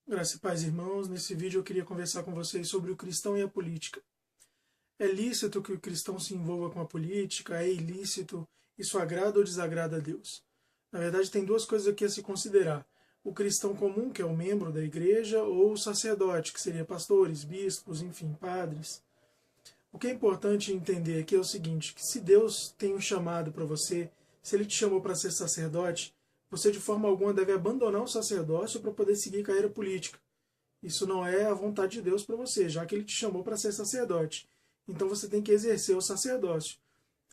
Graças e paz, irmãos. Nesse vídeo eu queria conversar com vocês sobre o cristão e a política. É lícito que o cristão se envolva com a política? É ilícito? Isso agrada ou desagrada a Deus? Na verdade, tem duas coisas aqui a se considerar. O cristão comum, que é o membro da igreja, ou o sacerdote, que seria pastores, bispos, enfim, padres. O que é importante entender aqui é o seguinte, que se Deus tem um chamado para você, se Ele te chamou para ser sacerdote, você de forma alguma deve abandonar o sacerdócio para poder seguir carreira política. Isso não é a vontade de Deus para você, já que Ele te chamou para ser sacerdote. Então você tem que exercer o sacerdócio.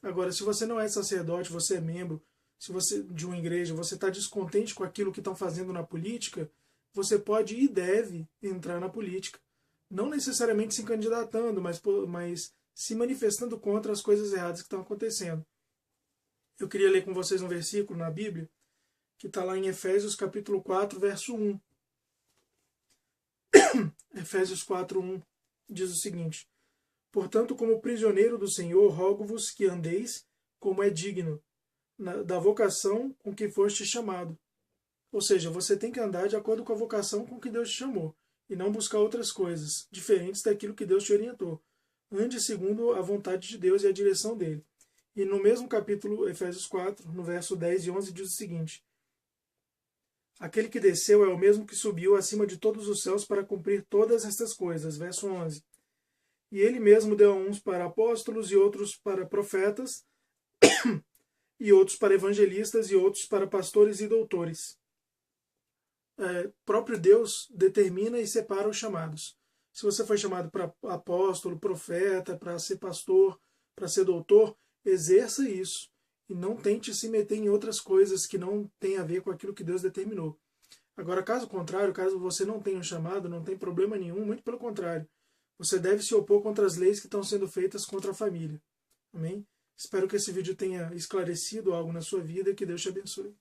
Agora, se você não é sacerdote, você é membro, se você de uma igreja, você está descontente com aquilo que estão fazendo na política, você pode e deve entrar na política. Não necessariamente se candidatando, mas se manifestando contra as coisas erradas que estão acontecendo. Eu queria ler com vocês um versículo na Bíblia, que está lá em Efésios capítulo 4, verso 1. Efésios 4, 1 diz o seguinte: Portanto, como prisioneiro do Senhor, rogo-vos que andeis como é digno da vocação com que foste chamado. Ou seja, você tem que andar de acordo com a vocação com que Deus te chamou, e não buscar outras coisas, diferentes daquilo que Deus te orientou. Ande segundo a vontade de Deus e a direção dele. E no mesmo capítulo, Efésios 4, no verso 10 e 11, diz o seguinte: Aquele que desceu é o mesmo que subiu acima de todos os céus para cumprir todas estas coisas. Verso 11. E ele mesmo deu a uns para apóstolos, e outros para profetas, e outros para evangelistas, e outros para pastores e doutores. Próprio Deus determina e separa os chamados. Se você foi chamado para apóstolo, profeta, para ser pastor, para ser doutor, exerça isso. E não tente se meter em outras coisas que não têm a ver com aquilo que Deus determinou. Agora, caso contrário, caso você não tenha um chamado, não tem problema nenhum, muito pelo contrário. Você deve se opor contra as leis que estão sendo feitas contra a família. Amém? Espero que esse vídeo tenha esclarecido algo na sua vida e que Deus te abençoe.